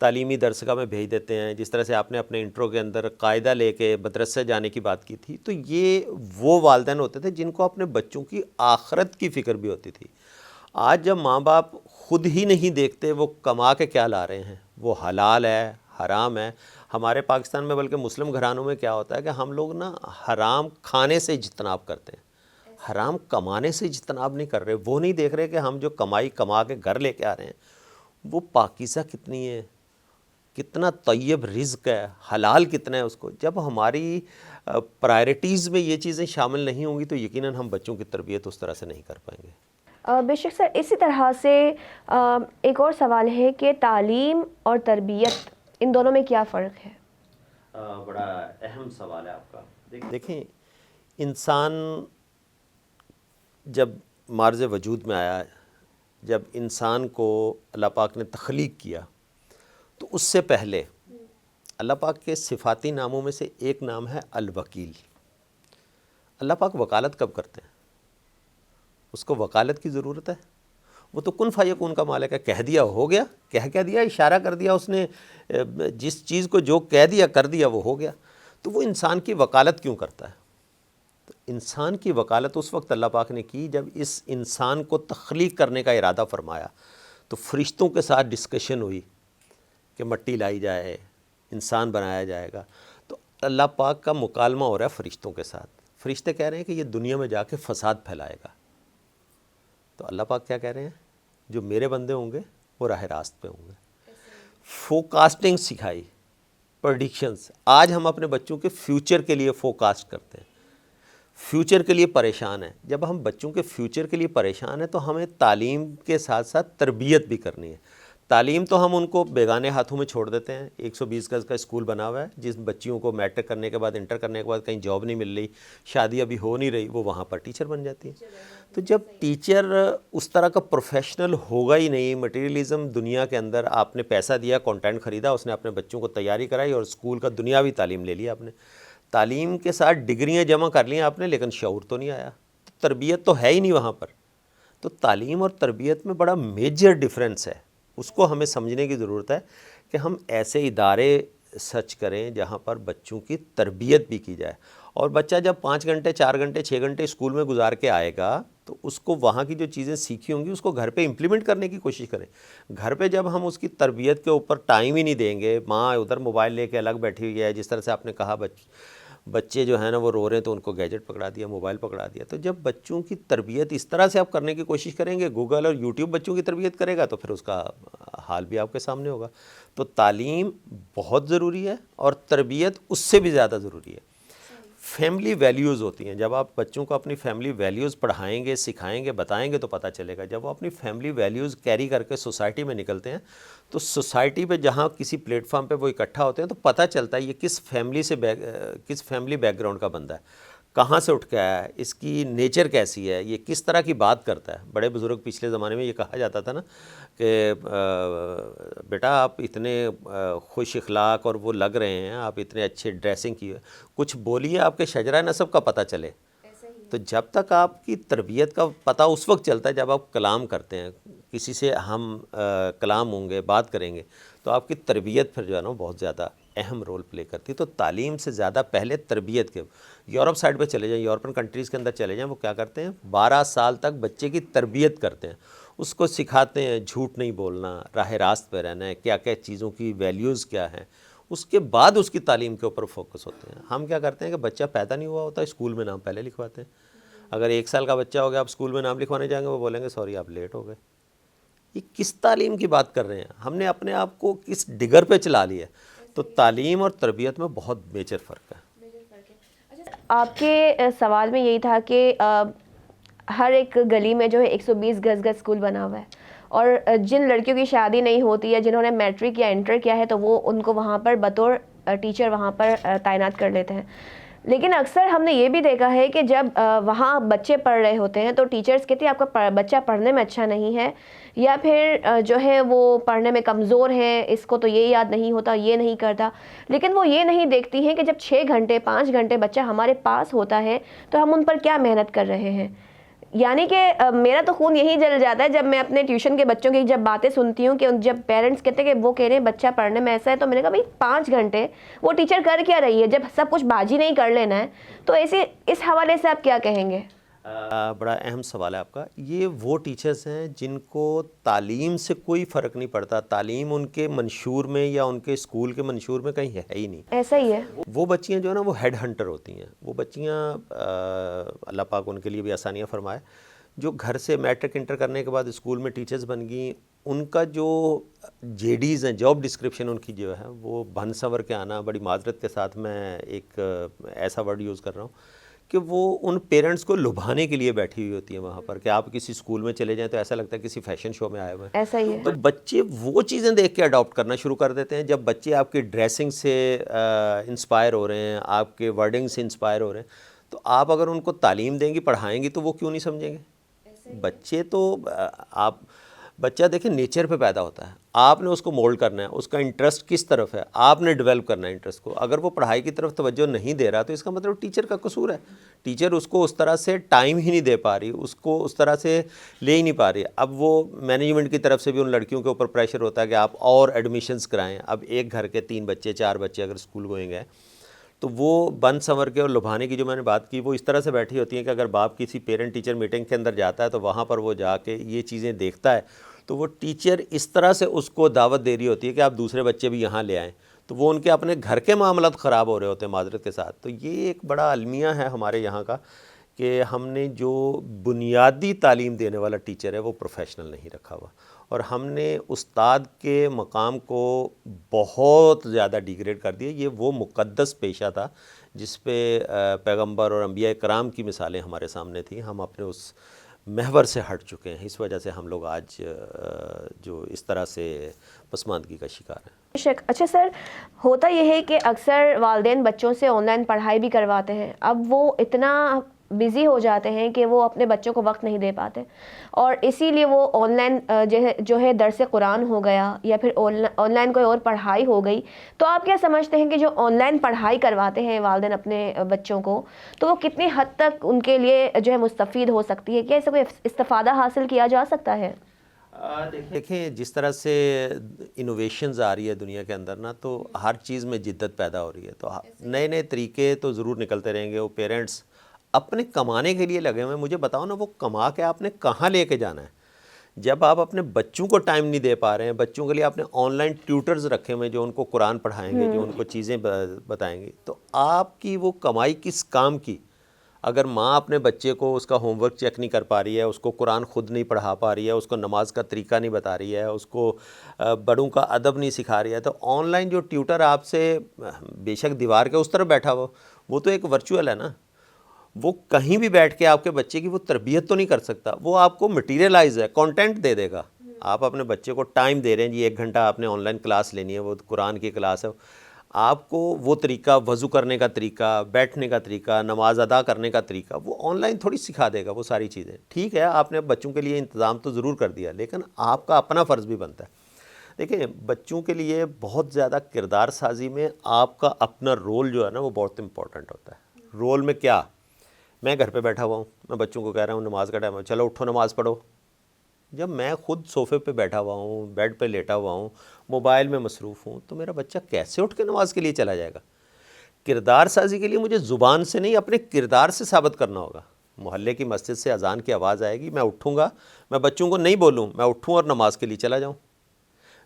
تعلیمی درسگاہ میں بھیج دیتے ہیں. جس طرح سے آپ نے اپنے انٹرو کے اندر قاعدہ لے کے مدرسے جانے کی بات کی تھی, تو یہ وہ والدین ہوتے تھے جن کو اپنے بچوں کی آخرت کی فکر بھی ہوتی تھی. آج جب ماں باپ خود ہی نہیں دیکھتے وہ کما کے کیا لا رہے ہیں, وہ حلال ہے حرام ہے. ہمارے پاکستان میں بلکہ مسلم گھرانوں میں کیا ہوتا ہے کہ ہم لوگ نا حرام کھانے سے اجتناب کرتے ہیں, حرام کمانے سے اجتناب نہیں کر رہے. وہ نہیں دیکھ رہے کہ ہم جو کمائی کما کے گھر لے کے آ رہے ہیں وہ پاکیزہ کتنی ہے, کتنا طیب رزق ہے, حلال کتنا ہے اس کو. جب ہماری پرائرٹیز میں یہ چیزیں شامل نہیں ہوں گی تو یقیناً ہم بچوں کی تربیت اس طرح سے نہیں کر پائیں گے. بے شک سر, اسی طرح سے ایک اور سوال ہے کہ تعلیم اور تربیت ان دونوں میں کیا فرق ہے؟ بڑا اہم سوال ہے آپ کا. دیکھیں, انسان جب مارز وجود میں آیا, جب انسان کو اللہ پاک نے تخلیق کیا, تو اس سے پہلے اللہ پاک کے صفاتی ناموں میں سے ایک نام ہے الوکیل. اللہ پاک وکالت کب کرتے ہیں؟ اس کو وکالت کی ضرورت ہے؟ وہ تو کن فیکون کا مالک ہے, کہہ دیا ہو گیا, کہہ دیا, اشارہ کر دیا اس نے, جس چیز کو جو کہہ دیا کر دیا وہ ہو گیا. تو وہ انسان کی وکالت کیوں کرتا ہے؟ تو انسان کی وکالت اس وقت اللہ پاک نے کی جب اس انسان کو تخلیق کرنے کا ارادہ فرمایا. تو فرشتوں کے ساتھ ڈسکشن ہوئی کہ مٹی لائی جائے, انسان بنایا جائے گا. تو اللہ پاک کا مکالمہ ہو رہا ہے فرشتوں کے ساتھ. فرشتے کہہ رہے ہیں کہ یہ دنیا میں جا کے فساد پھیلائے گا. تو اللہ پاک کیا کہہ رہے ہیں؟ جو میرے بندے ہوں گے وہ راہ راست پہ ہوں گے. فوکاسٹنگ سکھائی, پریڈکشنز. آج ہم اپنے بچوں کے فیوچر کے لیے فوکاسٹ کرتے ہیں, فیوچر کے لیے پریشان ہیں. جب ہم بچوں کے فیوچر کے لیے پریشان ہیں تو ہمیں تعلیم کے ساتھ ساتھ تربیت بھی کرنی ہے. تعلیم تو ہم ان کو بیگانے ہاتھوں میں چھوڑ دیتے ہیں. 120 گز کا اسکول بنا ہوا ہے, جس بچیوں کو میٹرک کرنے کے بعد, انٹر کرنے کے بعد کہیں جاب نہیں مل رہی, شادی ابھی ہو نہیں رہی, وہ وہاں پر ٹیچر بن جاتی ہیں. تو جب ٹیچر اس طرح کا پروفیشنل ہوگا ہی نہیں, مٹیریلزم دنیا کے اندر, آپ نے پیسہ دیا, کنٹینٹ خریدا, اس نے اپنے بچوں کو تیاری کرائی اور اسکول کا دنیاوی تعلیم لے لیا آپ نے, تعلیم کے ساتھ ڈگریاں جمع کر لیں آپ نے, لیکن شعور تو نہیں آیا. تربیت تو ہے ہی نہیں وہاں پر. تو تعلیم اور تربیت میں بڑا میجر ڈفرینس ہے. اس کو ہمیں سمجھنے کی ضرورت ہے کہ ہم ایسے ادارے سرچ کریں جہاں پر بچوں کی تربیت بھی کی جائے. اور بچہ جب 5 گھنٹے 4 گھنٹے 6 گھنٹے اسکول میں گزار کے آئے گا تو اس کو وہاں کی جو چیزیں سیکھی ہوں گی اس کو گھر پہ امپلیمنٹ کرنے کی کوشش کریں. گھر پہ جب ہم اس کی تربیت کے اوپر ٹائم ہی نہیں دیں گے, ماں ادھر موبائل لے کے الگ بیٹھی ہوئی ہے, جس طرح سے آپ نے کہا بچے جو ہیں نا وہ رو رہے ہیں تو ان کو گیجٹ پکڑا دیا, موبائل پکڑا دیا. تو جب بچوں کی تربیت اس طرح سے آپ کرنے کی کوشش کریں گے, گوگل اور یوٹیوب بچوں کی تربیت کرے گا, تو پھر اس کا حال بھی آپ کے سامنے ہوگا. تو تعلیم بہت ضروری ہے اور تربیت اس سے بھی زیادہ ضروری ہے. فیملی ویلیوز ہوتی ہیں. جب آپ بچوں کو اپنی فیملی ویلیوز پڑھائیں گے, سکھائیں گے, بتائیں گے تو پتہ چلے گا. جب وہ اپنی فیملی ویلیوز کیری کر کے سوسائٹی میں نکلتے ہیں تو سوسائٹی پہ جہاں کسی پلیٹ فارم پہ وہ اکٹھا ہوتے ہیں تو پتہ چلتا ہے یہ کس فیملی بیک گراؤنڈ کا بندہ ہے, کہاں سے اٹھ کے آیا ہے, اس کی نیچر کیسی ہے, یہ کس طرح کی بات کرتا ہے. بڑے بزرگ پچھلے زمانے میں یہ کہا جاتا تھا نا کہ بیٹا آپ اتنے خوش اخلاق اور وہ لگ رہے ہیں, آپ اتنے اچھے ڈریسنگ کی, کچھ بولیے آپ کے شجرہ نسب کا پتہ چلے. تو جب تک آپ کی تربیت کا پتہ اس وقت چلتا ہے جب آپ کلام کرتے ہیں, کسی سے ہم کلام ہوں گے, بات کریں گے, تو آپ کی تربیت پھر جو ہے نا بہت زیادہ اہم رول پلے کرتی ہے. تو تعلیم سے زیادہ پہلے تربیت کے. یورپ سائڈ پہ چلے جائیں, یورپین کنٹریز کے اندر چلے جائیں, وہ کیا کرتے ہیں 12 سال تک بچے کی تربیت کرتے ہیں, اس کو سکھاتے ہیں جھوٹ نہیں بولنا, راہ راست پہ رہنا ہے, کیا کیا چیزوں کی ویلیوز کیا ہیں. اس کے بعد اس کی تعلیم کے اوپر فوکس ہوتے ہیں. ہم کیا کرتے ہیں کہ بچہ پیدا نہیں ہوا ہوتا, اسکول میں نام پہلے لکھواتے ہیں. اگر 1 سال کا بچہ ہو گیا آپ اسکول میں نام لکھوانے جائیں گے, وہ بولیں گے سوری آپ لیٹ ہو گئے. یہ کس تعلیم کی بات کر رہے ہیں؟ ہم نے اپنے آپ کو کس ڈگر پہ چلا لیا ہے. تو تعلیم اور تربیت میں بہت میجر فرق ہے. آپ کے سوال میں یہی تھا کہ ہر ایک گلی میں جو ہے 120 گز کا اسکول بنا ہوا ہے, اور جن لڑکیوں کی شادی نہیں ہوتی ہے, جنہوں نے میٹرک یا انٹر کیا ہے, تو وہ ان کو وہاں پر بطور ٹیچر وہاں پر تعینات کر لیتے ہیں. لیکن اکثر ہم نے یہ بھی دیکھا ہے کہ جب وہاں بچے پڑھ رہے ہوتے ہیں تو ٹیچرز کہتے ہیں آپ کا بچہ پڑھنے میں اچھا نہیں ہے, یا پھر جو ہے وہ پڑھنے میں کمزور ہے, اس کو تو یہ یاد نہیں ہوتا, یہ نہیں کرتا. لیکن وہ یہ نہیں دیکھتی ہیں کہ جب 6 گھنٹے 5 گھنٹے بچہ ہمارے پاس ہوتا ہے تو ہم ان پر کیا محنت کر رہے ہیں. یعنی کہ میرا تو خون یہی جل جاتا ہے جب میں اپنے ٹیوشن کے بچوں کی جب باتیں سنتی ہوں کہ جب پیرنٹس کہتے ہیں کہ وہ کہہ رہے ہیں بچہ پڑھنے میں ایسا ہے، تو میں نے کہا بھائی 5 گھنٹے وہ ٹیچر کر کیا رہی ہے جب سب کچھ باجی نہیں کر لینا ہے؟ تو ایسے اس حوالے سے آپ کیا کہیں گے؟ بڑا اہم سوال ہے آپ کا. یہ وہ ٹیچرز ہیں جن کو تعلیم سے کوئی فرق نہیں پڑتا، تعلیم ان کے منشور میں یا ان کے اسکول کے منشور میں کہیں ہے ہی نہیں. ایسا ہی ہے. وہ بچیاں جو ہے نا وہ ہیڈ ہنٹر ہوتی ہیں. وہ بچیاں اللہ پاک ان کے لیے بھی آسانیاں فرمائے، جو گھر سے میٹرک انٹر کرنے کے بعد اسکول میں ٹیچرز بن گئیں، ان کا جو جے ڈیز ہیں، جاب ڈسکرپشن ان کی جو ہے وہ بن سنور کے آنا، بڑی معذرت کے ساتھ میں ایک ایسا ورڈ یوز کر رہا ہوں کہ وہ ان پیرنٹس کو لبھانے کے لیے بیٹھی ہوئی ہوتی ہیں وہاں پر، کہ آپ کسی اسکول میں چلے جائیں تو ایسا لگتا ہے کسی فیشن شو میں آئے ہوئے ہیں. ایسا ہی ہے. تو بچے وہ چیزیں دیکھ کے اڈاپٹ کرنا شروع کر دیتے ہیں. جب بچے آپ کی ڈریسنگ سے انسپائر ہو رہے ہیں، آپ کے ورڈنگ سے انسپائر ہو رہے ہیں، تو آپ اگر ان کو تعلیم دیں گی، پڑھائیں گی، تو وہ کیوں نہیں سمجھیں گے؟ بچے تو بچہ دیکھیں نیچر پہ پیدا ہوتا ہے، آپ نے اس کو مولڈ کرنا ہے، اس کا انٹرسٹ کس طرف ہے آپ نے ڈیولپ کرنا ہے انٹرسٹ کو. اگر وہ پڑھائی کی طرف توجہ نہیں دے رہا تو اس کا مطلب ٹیچر کا قصور ہے. ٹیچر اس کو اس طرح سے ٹائم ہی نہیں دے پا رہی، اس کو اس طرح سے لے ہی نہیں پا رہی. اب وہ مینجمنٹ کی طرف سے بھی ان لڑکیوں کے اوپر پریشر ہوتا ہے کہ آپ اور ایڈمیشنز کرائیں. اب ایک گھر کے 3 بچے 4 بچے اگر اسکول گوئنگ ہیں تو وہ بن سنور کے اور لبھانے کی جو میں نے بات کی وہ اس طرح سے بیٹھی ہوتی ہیں کہ اگر باپ کسی پیرنٹ ٹیچر میٹنگ کے اندر جاتا ہے تو وہاں پر وہ جا کے یہ چیزیں دیکھتا ہے تو وہ ٹیچر اس طرح سے اس کو دعوت دے رہی ہوتی ہے کہ آپ دوسرے بچے بھی یہاں لے آئیں. تو وہ ان کے اپنے گھر کے معاملات خراب ہو رہے ہوتے ہیں معذرت کے ساتھ. تو یہ ایک بڑا المیہ ہے ہمارے یہاں کا کہ ہم نے جو بنیادی تعلیم دینے والا ٹیچر ہے وہ پروفیشنل نہیں رکھا ہوا، اور ہم نے استاد کے مقام کو بہت زیادہ ڈیگریڈ کر دیا. یہ وہ مقدس پیشہ تھا جس پہ پیغمبر اور انبیاء کرام کی مثالیں ہمارے سامنے تھیں. ہم اپنے اس محور سے ہٹ چکے ہیں، اس وجہ سے ہم لوگ آج جو اس طرح سے پسماندگی کا شکار ہیں. اچھا سر، ہوتا یہ ہے کہ اکثر والدین بچوں سے آن لائن پڑھائی بھی کرواتے ہیں. اب وہ اتنا بزی ہو جاتے ہیں کہ وہ اپنے بچوں کو وقت نہیں دے پاتے، اور اسی لیے وہ آن لائن جو ہے درس قرآن ہو گیا یا پھر آن لائن کوئی اور پڑھائی ہو گئی. تو آپ کیا سمجھتے ہیں کہ جو آن لائن پڑھائی کرواتے ہیں والدین اپنے بچوں کو، تو وہ کتنی حد تک ان کے لیے جو ہے مستفید ہو سکتی ہے؟ کیا اس سے کوئی استفادہ حاصل کیا جا سکتا ہے؟ دیکھیں جس طرح سے انوویشنز آ رہی ہے دنیا کے اندر نا، تو ہر چیز میں جدت پیدا ہو رہی ہے. تو نئے نئے طریقے تو ضرور نکلتے رہیں گے. وہ پیرنٹس اپنے کمانے کے لیے لگے ہوئے ہیں. مجھے بتاؤ نا، وہ کما کے آپ نے کہاں لے کے جانا ہے؟ جب آپ اپنے بچوں کو ٹائم نہیں دے پا رہے ہیں، بچوں کے لیے آپ نے آن لائن ٹیوٹرز رکھے ہوئے جو ان کو قرآن پڑھائیں گے، جو ان کو چیزیں بتائیں گے، تو آپ کی وہ کمائی کس کام کی؟ اگر ماں اپنے بچے کو اس کا ہوم ورک چیک نہیں کر پا رہی ہے، اس کو قرآن خود نہیں پڑھا پا رہی ہے، اس کو نماز کا طریقہ نہیں بتا رہی ہے، اس کو بڑوں کا ادب نہیں سکھا رہی ہے، تو آن لائن جو ٹیوٹر آپ سے بے شک دیوار کے اس طرف بیٹھا ہوا، وہ تو ایک ورچوئل ہے نا. وہ کہیں بھی بیٹھ کے آپ کے بچے کی وہ تربیت تو نہیں کر سکتا. وہ آپ کو مٹیریلائز ہے، کانٹینٹ دے دے گا. آپ اپنے بچے کو ٹائم دے رہے ہیں جی 1 گھنٹہ آپ نے آن لائن کلاس لینی ہے، وہ قرآن کی کلاس ہے. آپ کو وہ طریقہ، وضو کرنے کا طریقہ، بیٹھنے کا طریقہ، نماز ادا کرنے کا طریقہ، وہ آن لائن تھوڑی سکھا دے گا. وہ ساری چیزیں ٹھیک ہے، آپ نے بچوں کے لیے انتظام تو ضرور کر دیا، لیکن آپ کا اپنا فرض بھی بنتا ہے. دیکھیں بچوں کے لیے بہت زیادہ کردار سازی میں آپ کا اپنا رول جو ہے نا وہ بہت امپورٹنٹ ہوتا ہے. رول میں کیا؟ میں گھر پہ بیٹھا ہوا ہوں، میں بچوں کو کہہ رہا ہوں نماز کا ٹائم ہے، چلو اٹھو نماز پڑھو. جب میں خود صوفے پہ بیٹھا ہوا ہوں، بیڈ پہ لیٹا ہوا ہوں، موبائل میں مصروف ہوں، تو میرا بچہ کیسے اٹھ کے نماز کے لیے چلا جائے گا؟ کردار سازی کے لیے مجھے زبان سے نہیں، اپنے کردار سے ثابت کرنا ہوگا. محلے کی مسجد سے اذان کی آواز آئے گی، میں اٹھوں گا. میں بچوں کو نہیں بولوں میں اٹھوں اور نماز کے لیے چلا جاؤں.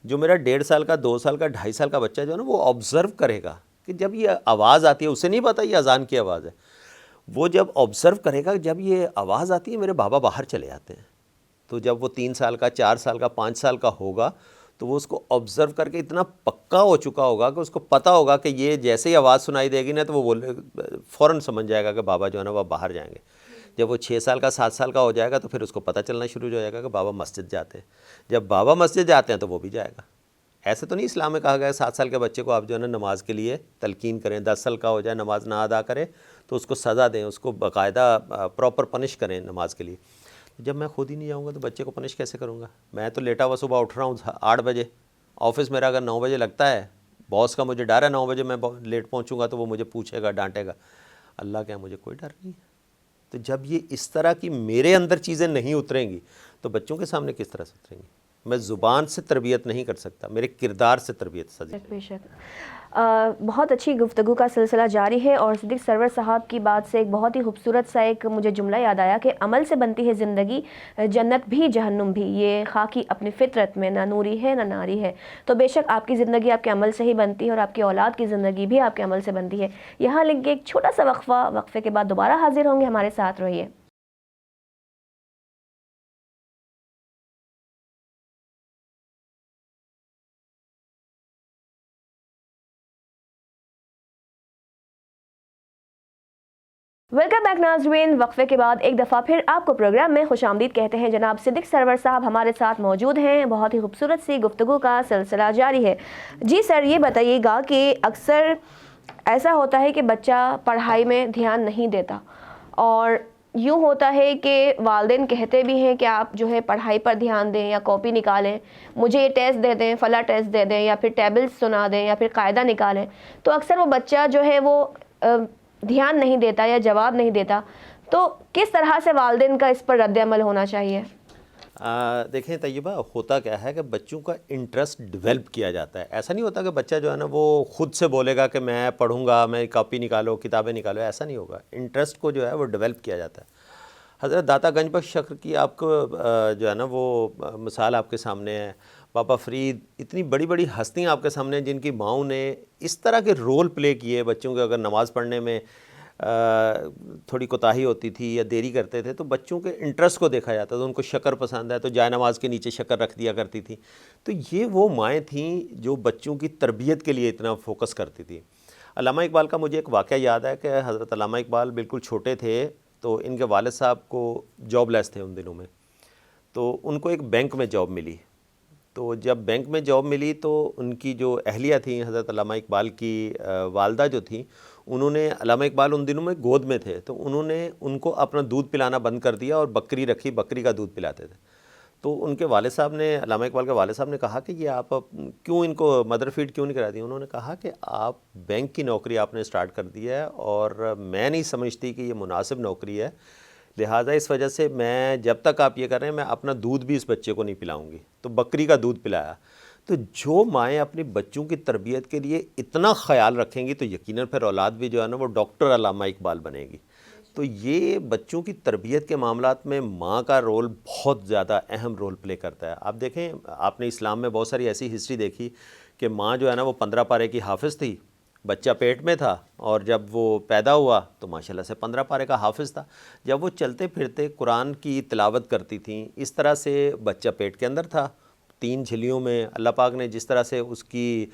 جو میرا 1.5 سال کا، 2 سال کا، 2.5 سال کا بچہ جو ہے نا، وہ آبزرو کرے گا کہ جب یہ آواز آتی ہے، اسے نہیں پتا یہ اذان کی آواز ہے. وہ جب آبزرو کرے گا، جب یہ آواز آتی ہے میرے بابا باہر چلے جاتے ہیں. تو جب وہ 3 سال کا، 4 سال کا، 5 سال کا ہوگا تو وہ اس کو آبزرو کر کے اتنا پکا ہو چکا ہوگا کہ اس کو پتہ ہوگا کہ یہ جیسے ہی آواز سنائی دے گی نا تو وہ فوراً سمجھ جائے گا کہ بابا جو ہے نا وہ باہر جائیں گے. جب وہ 6 سال کا، 7 سال کا ہو جائے گا تو پھر اس کو پتہ چلنا شروع ہو جائے گا کہ بابا مسجد جاتے ہیں. جب بابا مسجد جاتے ہیں تو وہ بھی جائے گا. ایسے تو نہیں اسلام میں کہا گیا 7 سال کے بچے کو آپ جو ہے نا نماز کے لیے تلقین کریں، 10 سال کا ہو جائے نماز نہ ادا کرے تو اس کو سزا دیں، اس کو باقاعدہ پراپر پنش کریں نماز کے لیے. جب میں خود ہی نہیں جاؤں گا تو بچے کو پنش کیسے کروں گا؟ میں تو لیٹا ہوا صبح اٹھ رہا ہوں 8 بجے، آفس میرا اگر 9 بجے لگتا ہے، باس کا مجھے ڈر ہے 9 بجے میں لیٹ پہنچوں گا تو وہ مجھے پوچھے گا، ڈانٹے گا. اللہ کیا مجھے کوئی ڈر نہیں ہے. تو جب یہ اس طرح کی میرے اندر چیزیں نہیں اتریں گی تو بچوں کے سامنے کس طرح سے اتریں گی؟ میں زبان سے تربیت نہیں کر سکتا، میرے کردار سے تربیت سازی بے شک بہت اچھی گفتگو کا سلسلہ جاری ہے، اور صدیق سرور صاحب کی بات سے ایک بہت ہی خوبصورت سا ایک مجھے جملہ یاد آیا کہ عمل سے بنتی ہے زندگی، جنت بھی جہنم بھی، یہ خاکی اپنی فطرت میں نہ نوری ہے نہ ناری ہے۔ تو بے شک آپ کی زندگی آپ کے عمل سے ہی بنتی ہے، اور آپ کی اولاد کی زندگی بھی آپ کے عمل سے بنتی ہے۔ یہاں لیں گے ایک چھوٹا سا وقفہ، وقفے کے بعد دوبارہ حاضر ہوں گے، ہمارے ساتھ رہیے۔ ویلکم بیک ناظرین، وقفے کے بعد ایک دفعہ پھر آپ کو پروگرام میں خوش آمدید کہتے ہیں۔ جناب صدیق سرور صاحب ہمارے ساتھ موجود ہیں، بہت ہی خوبصورت سی گفتگو کا سلسلہ جاری ہے۔ جی سر، یہ بتائیے گا کہ اکثر ایسا ہوتا ہے کہ بچہ پڑھائی میں دھیان نہیں دیتا، اور یوں ہوتا ہے کہ والدین کہتے بھی ہیں کہ آپ جو ہے پڑھائی پر دھیان دیں یا کاپی نکالیں، مجھے یہ ٹیسٹ دے دیں، فلاں ٹیسٹ دے دیں، یا پھر ٹیبلز سنا دیں، یا پھر قاعدہ نکالیں، تو اکثر وہ بچہ جو ہے وہ دھیان نہیں دیتا یا جواب نہیں دیتا۔ تو کس طرح سے والدین کا اس پر رد عمل ہونا چاہیے؟ دیکھیں طیبہ، ہوتا کیا ہے کہ بچوں کا انٹرسٹ ڈیولپ کیا جاتا ہے۔ ایسا نہیں ہوتا کہ بچہ جو ہے نا وہ خود سے بولے گا کہ میں پڑھوں گا، میں کاپی نکالو، کتابیں نکالو، ایسا نہیں ہوگا۔ انٹرسٹ کو جو ہے وہ ڈیولپ کیا جاتا ہے۔ حضرت داتا گنج بخش شکر کی آپ کو جو ہے نا وہ مثال آپ کے سامنے ہے، بابا فرید، اتنی بڑی بڑی ہستیاں آپ کے سامنے ہیں جن کی ماؤں نے اس طرح کے رول پلے کیے بچوں کے، اگر نماز پڑھنے میں تھوڑی کوتاہی ہوتی تھی یا دیری کرتے تھے تو بچوں کے انٹرسٹ کو دیکھا جاتا تھا، ان کو شکر پسند ہے تو جائے نماز کے نیچے شکر رکھ دیا کرتی تھی۔ تو یہ وہ مائیں تھیں جو بچوں کی تربیت کے لیے اتنا فوکس کرتی تھی۔ علامہ اقبال کا مجھے ایک واقعہ یاد ہے کہ حضرت علامہ اقبال بالکل چھوٹے تھے تو ان کے والد صاحب کو جاب لیس تھے ان دنوں میں، تو ان کو ایک بینک میں جاب ملی۔ تو جب بینک میں جاب ملی تو ان کی جو اہلیہ تھیں، حضرت علامہ اقبال کی والدہ جو تھیں، انہوں نے، علامہ اقبال ان دنوں میں گود میں تھے، تو انہوں نے ان کو اپنا دودھ پلانا بند کر دیا اور بکری رکھی، بکری کا دودھ پلاتے تھے۔ تو ان کے والد صاحب نے، علامہ اقبال کے والد صاحب نے کہا کہ یہ آپ کیوں ان کو مدر فیڈ کیوں نہیں کراتی؟ انہوں نے کہا کہ آپ بینک کی نوکری آپ نے سٹارٹ کر دی ہے اور میں نہیں سمجھتی کہ یہ مناسب نوکری ہے، لہٰذا اس وجہ سے میں جب تک آپ یہ کر رہے ہیں میں اپنا دودھ بھی اس بچے کو نہیں پلاؤں گی۔ تو بکری کا دودھ پلایا۔ تو جو مائیں اپنی بچوں کی تربیت کے لیے اتنا خیال رکھیں گی تو یقیناً پھر اولاد بھی جو ہے نا وہ ڈاکٹر علامہ اقبال بنے گی۔ تو یہ بچوں کی تربیت کے معاملات میں ماں کا رول بہت زیادہ اہم رول پلے کرتا ہے۔ آپ دیکھیں، آپ نے اسلام میں بہت ساری ایسی ہسٹری دیکھی کہ ماں جو ہے نا وہ 15 پارے کی حافظ تھی، بچہ پیٹ میں تھا، اور جب وہ پیدا ہوا تو ماشاءاللہ سے 15 پارے کا حافظ تھا۔ جب وہ چلتے پھرتے قرآن کی تلاوت کرتی تھیں، اس طرح سے بچہ پیٹ کے اندر تھا، 3 جھلیوں میں اللہ پاک نے جس طرح سے اس کی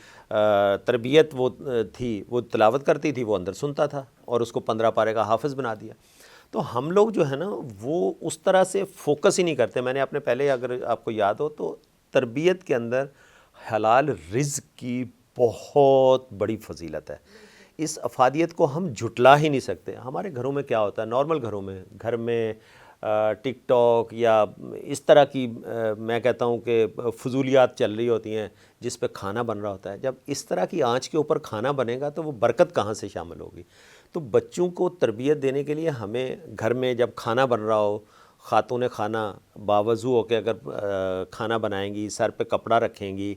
تربیت وہ تھی، وہ تلاوت کرتی تھی، وہ اندر سنتا تھا اور اس کو 15 پارے کا حافظ بنا دیا۔ تو ہم لوگ جو ہے نا وہ اس طرح سے فوکس ہی نہیں کرتے۔ میں نے اپنے پہلے، اگر آپ کو یاد ہو تو، تربیت کے اندر حلال رزق کی بہت بڑی فضیلت ہے۔ اس افادیت کو ہم جھٹلا ہی نہیں سکتے۔ ہمارے گھروں میں کیا ہوتا ہے، نارمل گھروں میں، گھر میں ٹک ٹاک یا اس طرح کی میں کہتا ہوں کہ فضولیات چل رہی ہوتی ہیں جس پہ کھانا بن رہا ہوتا ہے۔ جب اس طرح کی آنچ کے اوپر کھانا بنے گا تو وہ برکت کہاں سے شامل ہوگی؟ تو بچوں کو تربیت دینے کے لیے ہمیں گھر میں جب کھانا بن رہا ہو، خاتون خانہ باوضو ہو کے اگر کھانا بنائیں گی، سر پہ کپڑا رکھیں گی،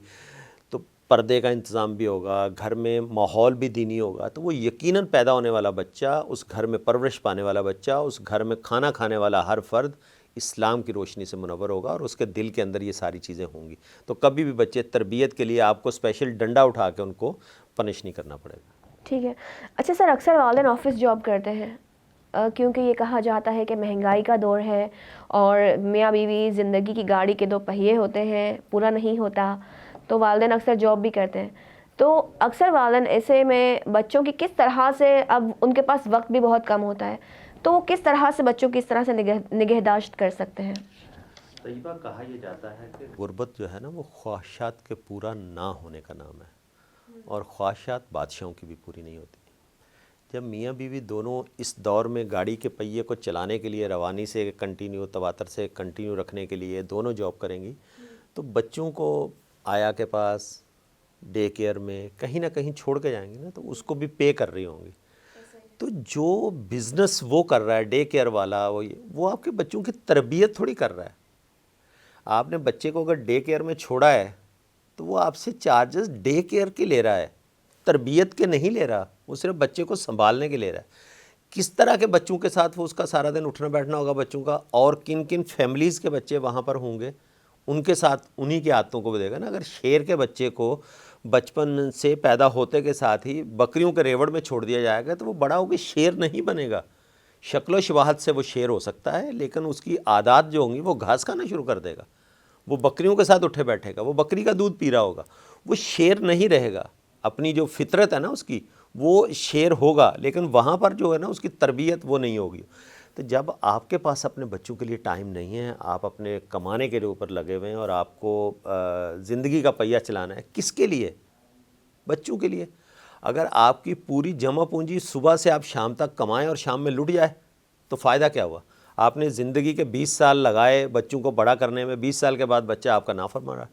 تو پردے کا انتظام بھی ہوگا، گھر میں ماحول بھی دینی ہوگا، تو وہ یقیناً پیدا ہونے والا بچہ، اس گھر میں پرورش پانے والا بچہ، اس گھر میں کھانا کھانے والا ہر فرد اسلام کی روشنی سے منور ہوگا اور اس کے دل کے اندر یہ ساری چیزیں ہوں گی۔ تو کبھی بھی بچے تربیت کے لیے آپ کو اسپیشل ڈنڈا اٹھا کے ان کو پنش نہیں کرنا پڑے گا۔ ٹھیک ہے۔ اچھا سر، اکثر والدین آفس جاب کرتے ہیں کیونکہ یہ کہا جاتا ہے کہ مہنگائی کا دور ہے اور میاں بیوی زندگی کی گاڑی کے 2 پہیے ہوتے ہیں، پورا نہیں ہوتا، تو والدین اکثر جاب بھی کرتے ہیں۔ تو اکثر والدین ایسے میں بچوں کی کس طرح سے، اب ان کے پاس وقت بھی بہت کم ہوتا ہے، تو وہ کس طرح سے بچوں کی اس طرح سے نگہداشت کر سکتے ہیں؟ طیبہ، کہا یہ جاتا ہے کہ غربت جو ہے نا وہ خواہشات کے پورا نہ ہونے کا نام ہے، اور خواہشات بادشاہوں کی بھی پوری نہیں ہوتی۔ جب میاں بیوی دونوں اس دور میں گاڑی کے پہیے کو چلانے کے لیے، روانی سے کنٹینیو، تواتر سے کنٹینیو رکھنے کے لیے دونوں جاب کریں گی، تو بچوں کو آیا کے پاس، ڈے کیئر میں کہیں نہ کہیں چھوڑ کے جائیں گی نا، تو اس کو بھی پے کر رہی ہوں گی۔ تو جو بزنس وہ کر رہا ہے ڈے کیئر والا, وہ آپ کے بچوں کی تربیت تھوڑی کر رہا ہے. آپ نے بچے کو اگر ڈے کیئر میں چھوڑا ہے تو وہ آپ سے چارجز ڈے کیئر کے لے رہا ہے, تربیت کے نہیں لے رہا. وہ صرف بچے کو سنبھالنے کے لے رہا ہے. کس طرح کے بچوں کے ساتھ وہ اس کا سارا دن اٹھنا بیٹھنا ہوگا بچوں کا, اور کن کن فیملیز کے بچے وہاں پر ہوں گے, ان کے ساتھ انہی کی عادتوں کو بھی دے گا نا. اگر شیر کے بچے کو بچپن سے پیدا ہوتے کے ساتھ ہی بکریوں کے ریوڑ میں چھوڑ دیا جائے گا تو وہ بڑا ہو کے شیر نہیں بنے گا. شکل و شباہت سے وہ شیر ہو سکتا ہے, لیکن اس کی عادات جو ہوں گی وہ گھاس کھانا شروع کر دے گا, وہ بکریوں کے ساتھ اٹھے بیٹھے گا, وہ بکری کا دودھ پی رہا ہوگا. وہ شیر نہیں رہے گا. اپنی جو فطرت ہے نا اس کی, وہ شیر ہوگا, لیکن وہاں پر جو ہے نا اس کی تربیت وہ نہیں ہوگی. تو جب آپ کے پاس اپنے بچوں کے لیے ٹائم نہیں ہے, آپ اپنے کمانے کے اوپر لگے ہوئے ہیں اور آپ کو زندگی کا پہیہ چلانا ہے, کس کے لیے؟ بچوں کے لیے. اگر آپ کی پوری جمع پونجی صبح سے آپ شام تک کمائیں اور شام میں لٹ جائے تو فائدہ کیا ہوا؟ آپ نے زندگی کے 20 سال لگائے بچوں کو بڑا کرنے میں, 20 سال کے بعد بچہ آپ کا نافرمان رہا,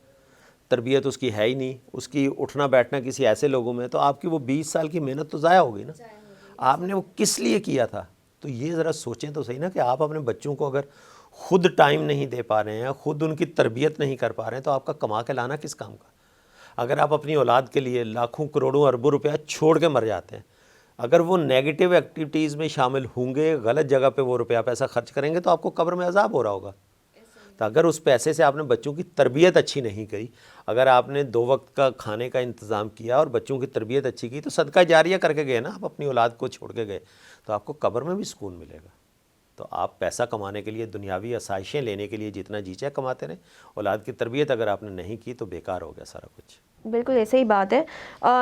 تربیت اس کی ہے ہی نہیں, اس کی اٹھنا بیٹھنا کسی ایسے لوگوں میں, تو آپ کی وہ 20 سال کی محنت تو ضائع ہو گئی نا. آپ نے وہ کس لیے کیا تھا؟ تو یہ ذرا سوچیں تو صحیح نا, کہ آپ اپنے بچوں کو اگر خود ٹائم نہیں دے پا رہے ہیں, خود ان کی تربیت نہیں کر پا رہے ہیں, تو آپ کا کما کے لانا کس کام کا؟ اگر آپ اپنی اولاد کے لیے لاکھوں کروڑوں اربوں روپیہ چھوڑ کے مر جاتے ہیں, اگر وہ نیگیٹو ایکٹیویٹیز میں شامل ہوں گے, غلط جگہ پہ وہ روپیہ پیسہ خرچ کریں گے, تو آپ کو قبر میں عذاب ہو رہا ہوگا. تو اگر اس پیسے سے آپ نے بچوں کی تربیت اچھی نہیں کی, اگر آپ نے 2 وقت کا کھانے کا انتظام کیا اور بچوں کی تربیت اچھی کی, تو صدقہ جاریہ کر کے گئے نا, آپ اپنی اولاد کو چھوڑ کے گئے, تو آپ کو قبر میں بھی سکون ملے گا. تو آپ پیسہ کمانے کے لیے, دنیاوی آسائشیں لینے کے لیے جتنا جی چاہے کماتے رہیں, اولاد کی تربیت اگر آپ نے نہیں کی تو بیکار ہو گیا سارا کچھ. بالکل ایسے ہی بات ہے.